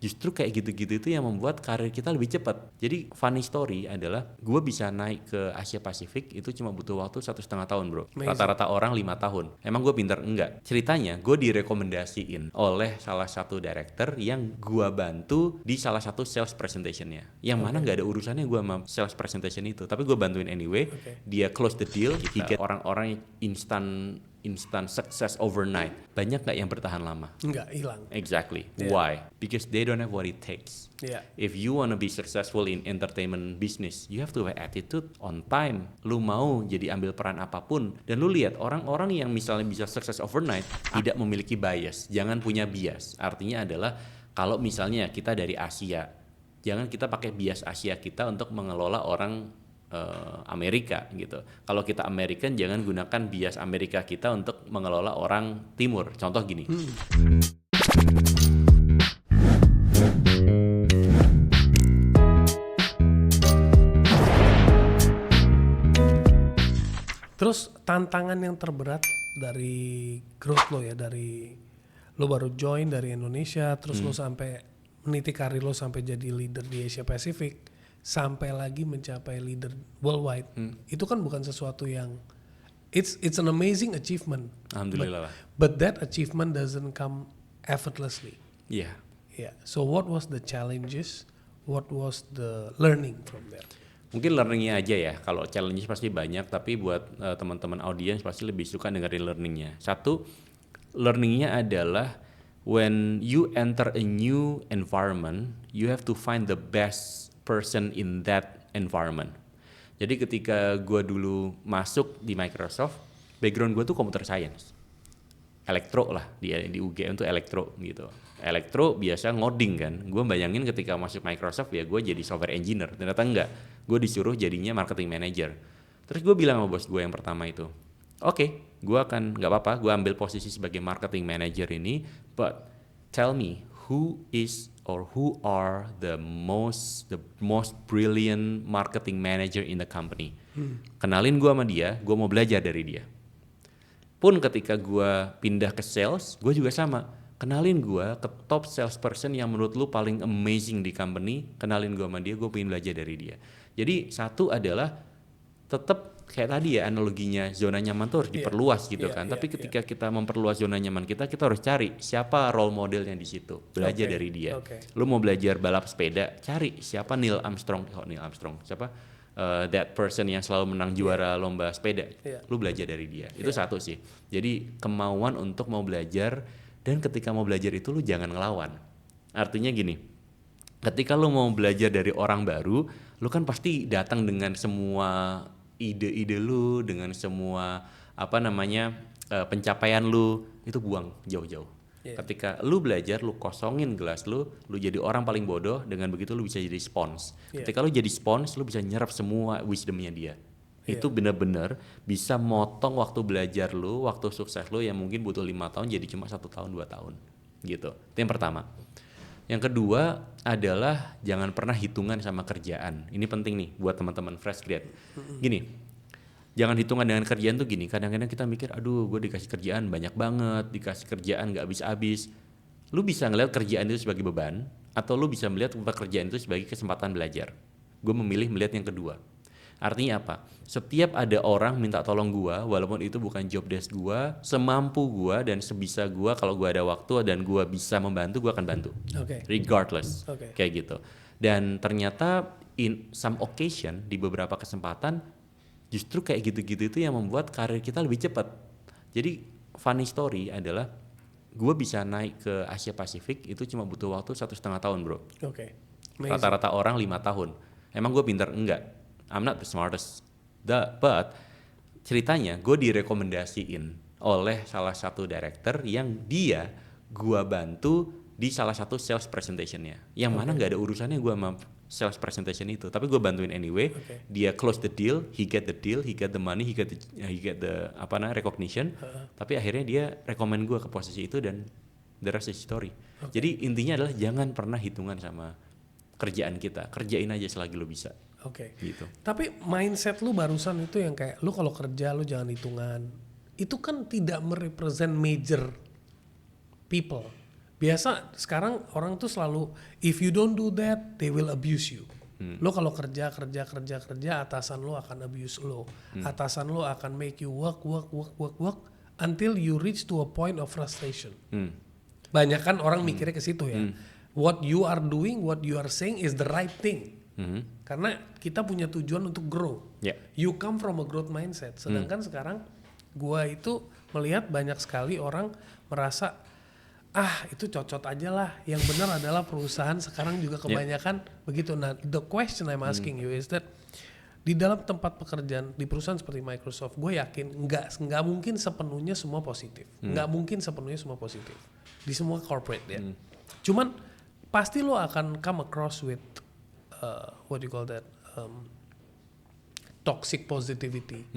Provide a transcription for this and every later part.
Justru kayak gitu-gitu itu yang membuat karir kita lebih cepat. Jadi funny story adalah gue bisa naik ke Asia Pasifik itu cuma butuh waktu 1,5 tahun bro. Amazing. Rata-rata orang 5 tahun. Emang gue pinter? Enggak. Ceritanya gue direkomendasiin oleh salah satu director yang gue bantu di salah satu sales presentationnya. Yang mana gak ada urusannya gue sama sales presentation itu. Tapi gue bantuin anyway. Dia close the deal. Kita orang-orang instant success overnight. Banyak gak yang bertahan lama? Enggak, hilang. Exactly. Yeah. Why? Because they don't have what it takes. Yeah. If you want to be successful in entertainment business, you have to have attitude, on time. Lu mau jadi ambil peran apapun. Dan lu lihat orang-orang yang misalnya bisa sukses overnight tidak memiliki bias. Jangan punya bias. Artinya adalah kalau misalnya kita dari Asia, jangan kita pakai bias Asia kita untuk mengelola orang Amerika gitu. Kalau kita American, jangan gunakan bias Amerika kita untuk mengelola orang Timur. Contoh gini. Terus tantangan yang terberat dari growth lo ya, dari lo baru join dari Indonesia, terus lo sampai meniti karir lo sampai jadi leader di Asia Pacific, sampai lagi mencapai leader worldwide. Itu kan bukan sesuatu yang it's an amazing achievement. Alhamdulillah lah. But that achievement doesn't come effortlessly. Iya. Yeah. So what was the challenges? What was the learning from there? Mungkin learningnya aja ya. Kalau challenges pasti banyak, tapi buat teman-teman audiens pasti lebih suka dengerin learningnya. Satu, learningnya adalah when you enter a new environment, you have to find the best person in that environment. Jadi ketika gue dulu masuk di Microsoft, background gue tuh computer science, elektro lah, di UGM tuh elektro gitu. Elektro biasa ngoding kan. Gue bayangin ketika masuk Microsoft ya gue jadi software engineer. Ternyata enggak. Gue disuruh jadinya marketing manager. Terus gue bilang sama bos gue yang pertama itu, oke, gue akan nggak apa-apa, gue ambil posisi sebagai marketing manager ini, but tell me who is or who are the most brilliant marketing manager in the company. Kenalin gue sama dia, gue mau belajar dari dia. Pun ketika gue pindah ke sales, gue juga sama. Kenalin gue ke top salesperson yang menurut lu paling amazing di company, kenalin gue sama dia, gue pengen belajar dari dia. Jadi satu adalah tetap kayak tadi ya analoginya, zona nyaman tuh harus diperluas gitu kan. Tapi ketika kita memperluas zona nyaman kita harus cari siapa role modelnya di situ, belajar dari dia. Lu mau belajar balap sepeda, cari siapa Neil Armstrong, siapa that person yang selalu menang juara lomba sepeda. Lu belajar dari dia. Itu satu sih. Jadi kemauan untuk mau belajar, dan ketika mau belajar itu lu jangan ngelawan. Artinya gini, ketika lu mau belajar dari orang baru, lu kan pasti datang dengan semua ide-ide lu, dengan semua pencapaian lu, itu buang jauh-jauh. Ketika lu belajar, lu kosongin gelas lu jadi orang paling bodoh, dengan begitu lu bisa jadi spons. Ketika lu jadi spons, lu bisa nyerap semua wisdomnya dia. Itu benar-benar bisa motong waktu belajar lu, waktu sukses lu yang mungkin butuh 5 tahun jadi cuma 1 tahun 2 tahun gitu. Itu yang pertama. Yang kedua adalah jangan pernah hitungan sama kerjaan. Ini penting nih buat teman-teman fresh grad. Gini, jangan hitungan dengan kerjaan tuh gini. Kadang-kadang kita mikir, aduh gue dikasih kerjaan banyak banget, dikasih kerjaan gak habis-habis. Lu bisa ngeliat kerjaan itu sebagai beban, atau lu bisa melihat pekerjaan itu sebagai kesempatan belajar. Gue memilih melihat yang kedua. Artinya apa? Setiap ada orang minta tolong gua, walaupun itu bukan job desk gua, semampu gua dan sebisa gua, kalau gua ada waktu dan gua bisa membantu, gua akan bantu. Regardless. Kayak gitu. Dan ternyata in some occasion, di beberapa kesempatan, justru kayak gitu-gitu itu yang membuat karir kita lebih cepat. Jadi funny story adalah gua bisa naik ke Asia Pasifik itu cuma butuh waktu 1,5 tahun bro. Rata-rata orang 5 tahun. Emang gua pintar? Enggak. I'm not the smartest, but ceritanya gue direkomendasiin oleh salah satu director yang dia gue bantu di salah satu sales presentationnya. Yang mana nggak ada urusannya gue sama sales presentation itu, tapi gue bantuin anyway. Dia close the deal, he get the money, he get the recognition. Tapi akhirnya dia rekomend gue ke posisi itu dan the rest is story. Jadi intinya adalah jangan pernah hitungan sama kerjaan kita, kerjain aja selagi lo bisa. Gitu. Tapi mindset lu barusan itu yang kayak lu kalau kerja lu jangan hitungan. Itu kan tidak merepresent major people. Biasa sekarang orang tuh selalu if you don't do that they will abuse you. Lo kalau kerja atasan lo akan abuse lo. Atasan lo akan make you work until you reach to a point of frustration. Banyak kan orang mikirnya ke situ ya. What you are doing, what you are saying is the right thing. Karena kita punya tujuan untuk grow. You come from a growth mindset. Sedangkan sekarang gua itu melihat banyak sekali orang merasa itu cocok aja lah. Yang benar adalah perusahaan sekarang juga kebanyakan begitu. Nah, the question I'm asking you is that di dalam tempat pekerjaan di perusahaan seperti Microsoft, gue yakin nggak mungkin sepenuhnya semua positif. Nggak mungkin sepenuhnya semua positif di semua corporate ya. Cuman pasti lo akan come across with what do you call that toxic positivity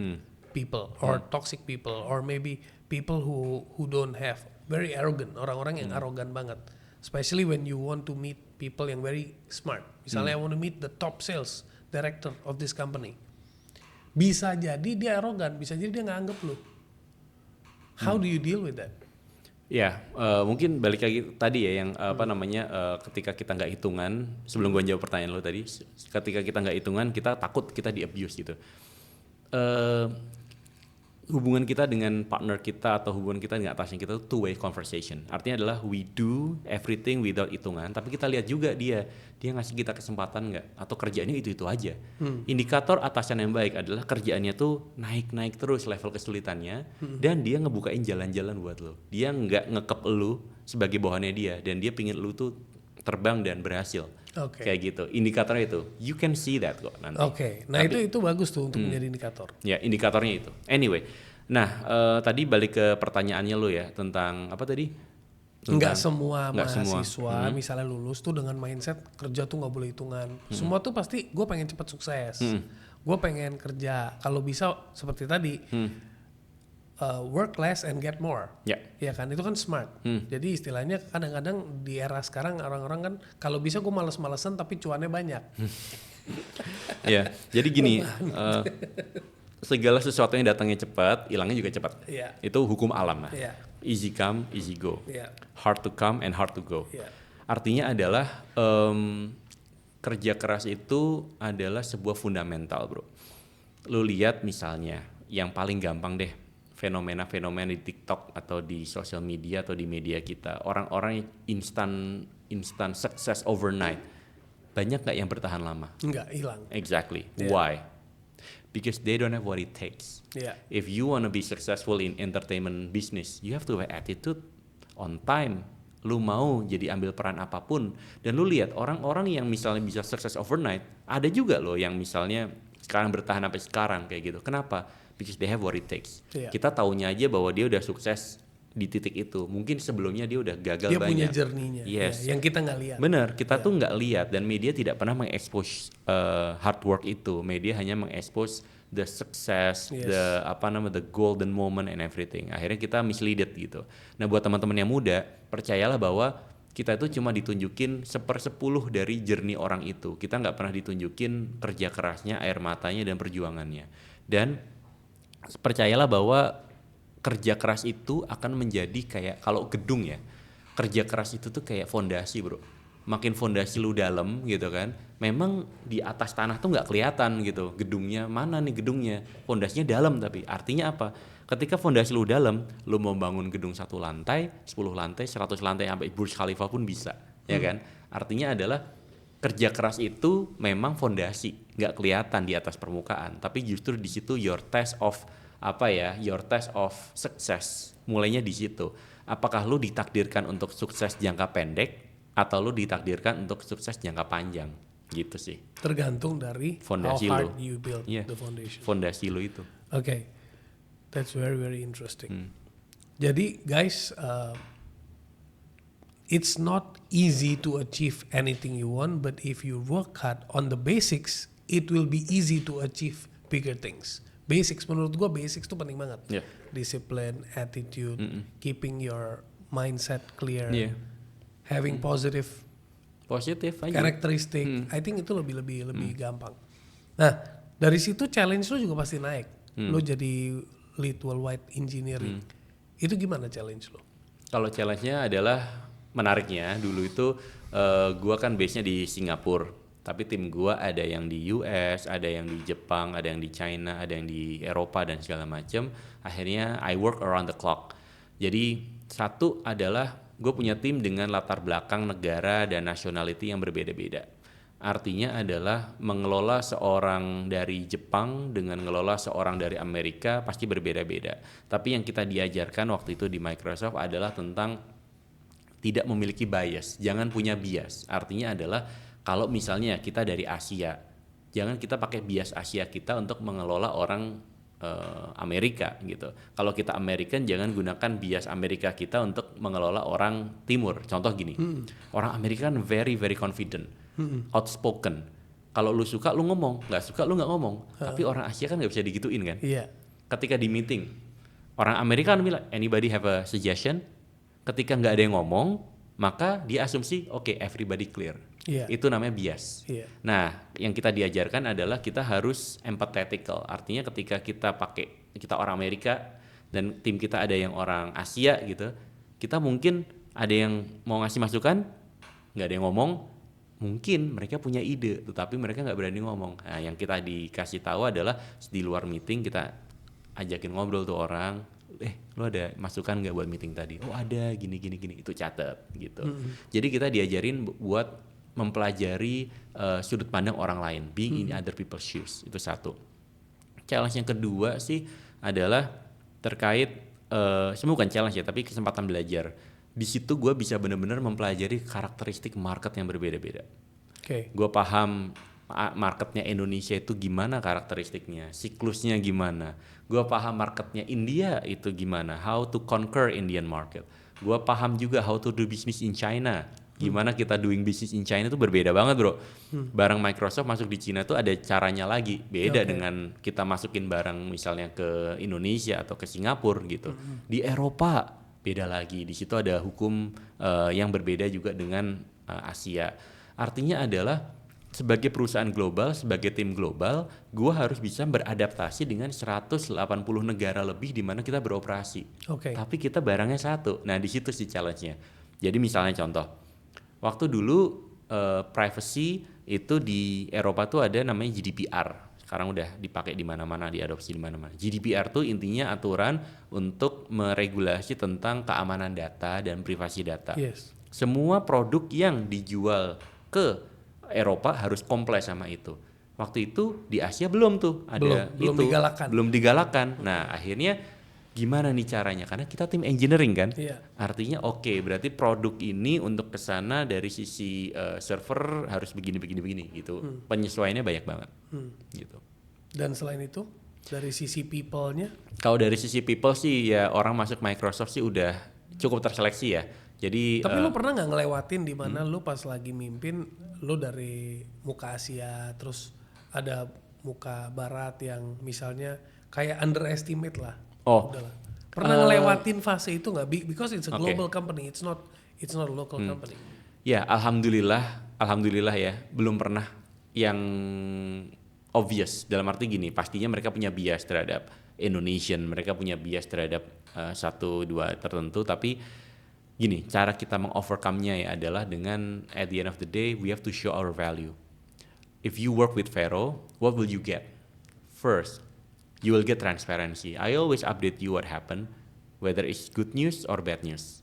people or toxic people or maybe people who don't have very arrogant, orang-orang yang arogan banget. Especially when you want to meet people yang very smart. Misalnya I want to meet the top sales director of this company. Bisa jadi dia arogan, bisa jadi dia nggak anggap lu. How do you deal with that? Ya, mungkin balik lagi tadi ya yang ketika kita nggak hitungan, sebelum gue jawab pertanyaan lo tadi, ketika kita nggak hitungan kita takut kita di abuse gitu. Hubungan kita dengan partner kita atau hubungan kita dengan atasan kita itu two-way conversation. Artinya adalah we do everything without hitungan, tapi kita lihat juga dia ngasih kita kesempatan nggak atau kerjaannya itu aja. Indikator atasan yang baik adalah kerjaannya tuh naik terus level kesulitannya dan dia ngebukain jalan-jalan buat lo. Dia nggak ngekep lo sebagai bawahannya dia dan dia pingin lo tuh terbang dan berhasil. Kayak gitu. Indikatornya itu. You can see that kok nanti. Nah tapi, itu bagus tuh untuk menjadi indikator. Ya, indikatornya itu. Anyway. Nah, tadi balik ke pertanyaannya lo ya tentang apa tadi? Nggak semua mahasiswa misalnya lulus tuh dengan mindset kerja tuh nggak boleh hitungan. Semua tuh pasti gue pengen cepat sukses. Gue pengen kerja. Kalau bisa seperti tadi. Work less and get more, ya kan itu kan smart. Jadi istilahnya kadang-kadang di era sekarang orang-orang kan kalau bisa gue males-malesan tapi cuannya banyak. Ya, jadi gini, segala sesuatu yang datangnya cepat, hilangnya juga cepat. Itu hukum alam lah. Easy come, easy go. Hard to come and hard to go. Artinya adalah kerja keras itu adalah sebuah fundamental, bro. Lu lihat misalnya yang paling gampang deh. Fenomena-fenomena di TikTok atau di sosial media atau di media kita, orang-orang instant success overnight, banyak nggak yang bertahan lama? Nggak, hilang. Exactly. Why? Because they don't have what it takes. If you want to be successful in entertainment business, you have to have attitude, on time. Lu mau jadi ambil peran apapun, dan lu lihat orang-orang yang misalnya bisa sukses overnight, ada juga loh yang misalnya sekarang bertahan sampai sekarang kayak gitu. Kenapa? Because they have what it takes. Kita taunya aja bahwa dia udah sukses di titik itu. Mungkin sebelumnya dia udah gagal dia banyak. Dia punya journey-nya. Yang kita nggak lihat. Bener, kita tuh nggak lihat dan media tidak pernah mengekspos hard work itu. Media hanya mengekspos the success, the golden moment and everything. Akhirnya kita misleaded gitu. Nah, buat teman-teman yang muda, percayalah bahwa kita itu cuma ditunjukin 1/10 dari journey orang itu. Kita nggak pernah ditunjukin kerja kerasnya, air matanya dan perjuangannya. Dan percayalah bahwa kerja keras itu akan menjadi kayak kalau gedung ya, kerja keras itu tuh kayak fondasi, bro. Makin fondasi lu dalam gitu kan, memang di atas tanah tuh nggak kelihatan gitu gedungnya, mana nih gedungnya, fondasinya dalam. Tapi artinya apa? Ketika fondasi lu dalam, lu mau bangun gedung 1 lantai, 10 lantai, 100 lantai sampai Burj Khalifa pun bisa, ya kan? Artinya adalah kerja keras itu memang fondasi, nggak kelihatan di atas permukaan, tapi justru di situ your test of success mulainya di situ. Apakah lu ditakdirkan untuk sukses jangka pendek atau lu ditakdirkan untuk sukses jangka panjang, gitu sih. Tergantung dari fondasi how hard you build the foundation. Fondasi lu itu. Okay, that's very very interesting. Jadi guys, it's not easy to achieve anything you want, but if you work hard on the basics, it will be easy to achieve bigger things. Basics, menurut gua basics tuh penting banget. Discipline, attitude, keeping your mindset clear, having positive aja. Karakteristik. I think itu lebih gampang. Nah, dari situ challenge lu juga pasti naik. Lu jadi lead worldwide engineering. Itu gimana challenge lu? Kalau challenge-nya adalah menariknya dulu itu gua kan base-nya di Singapura, tapi tim gua ada yang di US, ada yang di Jepang, ada yang di China, ada yang di Eropa dan segala macam. Akhirnya I work around the clock. Jadi satu adalah gue punya tim dengan latar belakang negara dan nationality yang berbeda-beda. Artinya adalah mengelola seorang dari Jepang dengan mengelola seorang dari Amerika pasti berbeda-beda. Tapi yang kita diajarkan waktu itu di Microsoft adalah tentang tidak memiliki bias, jangan punya bias. Artinya adalah kalau misalnya kita dari Asia, jangan kita pakai bias Asia kita untuk mengelola orang Amerika gitu. Kalau kita American, jangan gunakan bias Amerika kita untuk mengelola orang Timur. Contoh gini, orang Amerika kan very very confident, outspoken. Kalau lu suka lu ngomong, nggak suka lu nggak ngomong. Tapi orang Asia kan nggak bisa digituin kan. Iya. Ketika di meeting, orang Amerika kan bilang, anybody have a suggestion? Ketika nggak ada yang ngomong, maka dia asumsi, oke, everybody clear. Iya. Itu namanya bias. Iya. Nah, yang kita diajarkan adalah kita harus empathetical. Artinya ketika kita orang Amerika dan tim kita ada yang orang Asia gitu, kita mungkin ada yang mau ngasih masukan, nggak ada yang ngomong, mungkin mereka punya ide, tetapi mereka nggak berani ngomong. Nah, yang kita dikasih tahu adalah di luar meeting kita ajakin ngobrol tuh orang, lo ada masukan nggak buat meeting tadi? Oh ada, gini, itu catat gitu. Jadi kita diajarin buat mempelajari sudut pandang orang lain, being in other people's shoes, itu satu. Challenge yang kedua sih adalah terkait, semua bukan challenge ya, tapi kesempatan belajar. Di situ gue bisa benar-benar mempelajari karakteristik market yang berbeda-beda. Gue paham marketnya Indonesia itu gimana karakteristiknya, siklusnya gimana. Gue paham marketnya India itu gimana, how to conquer Indian market. Gue paham juga how to do business in China. Gimana kita doing business in China itu berbeda banget bro. Barang Microsoft masuk di China tuh ada caranya lagi. Beda dengan kita masukin barang misalnya ke Indonesia atau ke Singapura gitu. Di Eropa beda lagi. Di situ ada hukum yang berbeda juga dengan Asia. Artinya adalah sebagai perusahaan global, sebagai tim global, gue harus bisa beradaptasi dengan 180 negara lebih di mana kita beroperasi. Tapi kita barangnya satu. Nah di situ sih challenge-nya. Jadi misalnya contoh, waktu dulu privacy itu di Eropa tuh ada namanya GDPR. Sekarang udah dipakai di mana-mana, diadopsi di mana-mana. GDPR tuh intinya aturan untuk meregulasi tentang keamanan data dan privasi data. Semua produk yang dijual ke Eropa harus comply sama itu. Waktu itu di Asia belum tuh ada belum digalakan. Nah akhirnya gimana nih caranya? Karena kita tim engineering kan. Artinya berarti produk ini untuk kesana dari sisi server harus begini gitu. Penyesuaiannya banyak banget gitu. Dan selain itu dari sisi people-nya? Kalau dari sisi people sih ya orang masuk Microsoft sih udah cukup terseleksi ya. Jadi tapi lu pernah nggak ngelewatin di mana lu pas lagi mimpin, lu dari muka Asia terus ada muka Barat yang misalnya kayak underestimate lah. Udahlah. Pernah ngelewatin fase itu nggak? Because it's a global company, it's not a local company. Ya alhamdulillah ya belum pernah yang obvious. Dalam arti gini, pastinya mereka punya bias terhadap Indonesian, mereka punya bias terhadap 1-2 tertentu, tapi gini, cara kita mengovercome-nya ya adalah dengan at the end of the day we have to show our value. If you work with Vero, what will you get? First, you will get transparency. I always update you what happened, whether it's good news or bad news.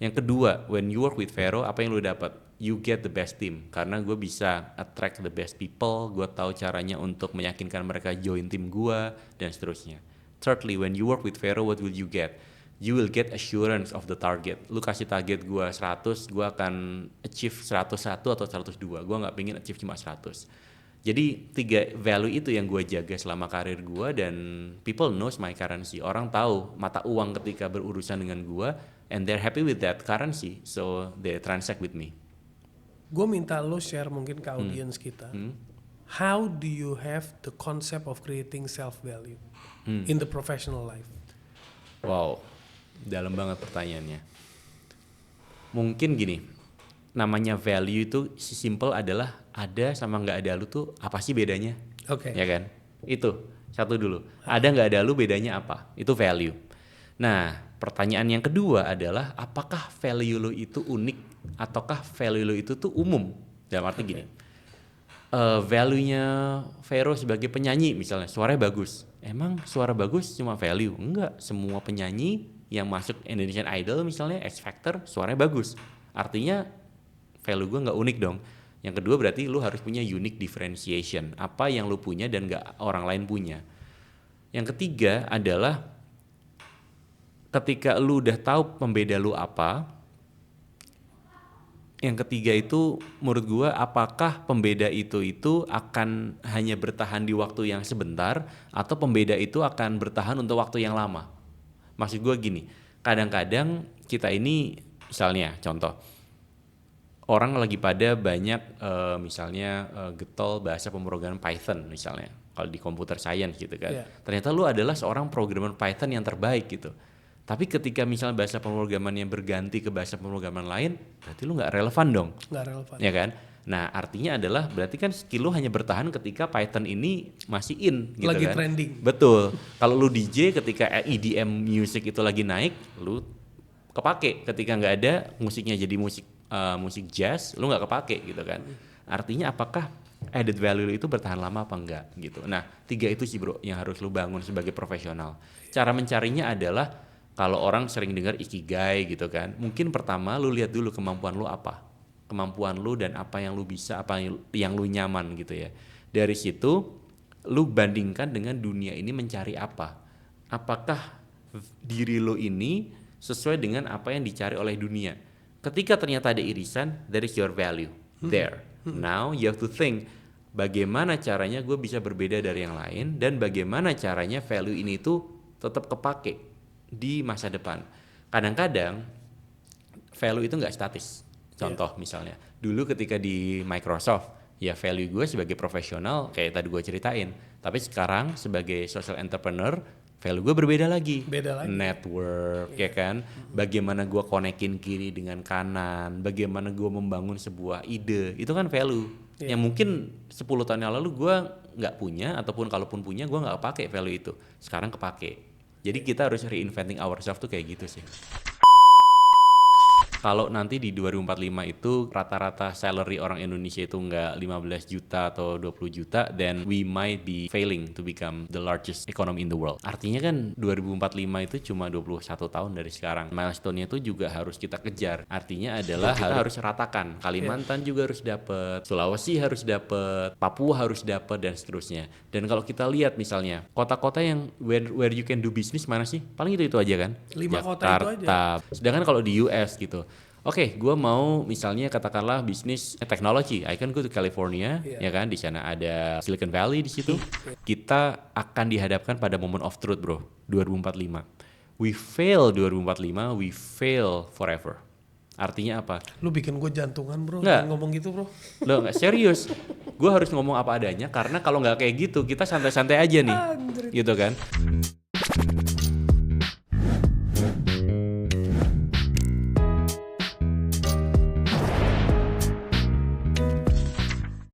Yang kedua, when you work with Vero, apa yang lu dapat? You get the best team. Karena gue bisa attract the best people, gue tahu caranya untuk meyakinkan mereka join tim gue, dan seterusnya. Thirdly, when you work with Vero, what will you get? You will get assurance of the target. Lu kasih target gue 100, gue akan achieve 101 atau 102. Gue gak pengen achieve cuma 100. Jadi 3 value itu yang gue jaga selama karir gue, dan people knows my currency. Orang tahu mata uang ketika berurusan dengan gue, and they're happy with that currency, so they transact with me. Gue minta lu share mungkin ke audience kita. How do you have the concept of creating self-value in the professional life? Wow. Dalam banget pertanyaannya. Mungkin gini, namanya value itu simple adalah ada sama nggak ada lu tuh apa sih bedanya? Ya kan? Itu satu dulu. Ada nggak ada lu bedanya apa? Itu value. Nah, pertanyaan yang kedua adalah apakah value lu itu unik ataukah value lu itu tuh umum? Dalam arti gini, value-nya Vero sebagai penyanyi misalnya, suaranya bagus. Emang suara bagus cuma value? Enggak, semua penyanyi yang masuk Indonesian Idol misalnya, X Factor, suaranya bagus. Artinya value gue nggak unik dong. Yang kedua berarti lu harus punya unique differentiation. Apa yang lu punya dan nggak orang lain punya. Yang ketiga adalah ketika lu udah tahu pembeda lu apa, yang ketiga itu menurut gua apakah pembeda itu akan hanya bertahan di waktu yang sebentar atau pembeda itu akan bertahan untuk waktu yang lama. Maksud gua gini, kadang-kadang kita ini misalnya contoh orang lagi pada banyak misalnya getol bahasa pemrograman Python misalnya kalau di computer science gitu kan. Ternyata lu adalah seorang programmer Python yang terbaik gitu. Tapi ketika misalnya bahasa pemrograman yang berganti ke bahasa pemrograman lain, berarti lu nggak relevan dong. Nggak relevan. Ya kan? Nah artinya adalah berarti kan skill lu hanya bertahan ketika Python ini masih in gitu lagi kan. trending. Betul. Kalau lu DJ ketika EDM music itu lagi naik, lu kepake. Ketika nggak ada musiknya jadi musik jazz, lu nggak kepake gitu kan. Artinya apakah added value lu itu bertahan lama apa enggak gitu. Nah 3 itu sih bro yang harus lu bangun sebagai profesional. Cara mencarinya adalah kalau orang sering dengar ikigai gitu kan, mungkin pertama lu lihat dulu kemampuan lu apa, kemampuan lu dan apa yang lu bisa, apa yang lu nyaman gitu ya. Dari situ lu bandingkan dengan dunia ini mencari apa, apakah diri lu ini sesuai dengan apa yang dicari oleh dunia. Ketika ternyata ada irisan, that is your value there. Now you have to think bagaimana caranya gue bisa berbeda dari yang lain dan bagaimana caranya value ini tuh tetap kepake di masa depan. Kadang-kadang value itu nggak statis. Contoh misalnya, dulu ketika di Microsoft, ya value gue sebagai profesional kayak tadi gue ceritain. Tapi sekarang sebagai social entrepreneur, value gue berbeda lagi. Beda lagi. Network, ya kan? Bagaimana gue konekin kiri dengan kanan, bagaimana gue membangun sebuah ide, itu kan value. Yang mungkin 10 tahun yang lalu gue nggak punya, ataupun kalaupun punya gue nggak pakai value itu. Sekarang kepake. Jadi kita harus reinventing ourselves tuh kayak gitu sih. Kalau nanti di 2045 itu rata-rata salary orang Indonesia itu nggak 15 juta atau 20 juta, then we might be failing to become the largest economy in the world. Artinya kan 2045 itu cuma 21 tahun dari sekarang. Milestone-nya itu juga harus kita kejar. Artinya adalah kita harus ratakan. Kalimantan juga harus dapat, Sulawesi harus dapat, Papua harus dapat dan seterusnya. Dan kalau kita lihat misalnya kota-kota yang where you can do business mana sih? Paling itu aja kan. 5 kota itu aja. Sedangkan kalau di US gitu, oke, gue mau misalnya katakanlah bisnis teknologi, I can go to California, ya kan, di sana ada Silicon Valley di situ. Kita akan dihadapkan pada moment of truth, bro, 2045. We fail 2045, we fail forever. Artinya apa? Lu bikin gue jantungan bro, Nggak. jangan ngomong gitu bro. Lo nggak serius? Gue harus ngomong apa adanya karena kalau nggak kayak gitu kita santai-santai aja nih, gitu kan?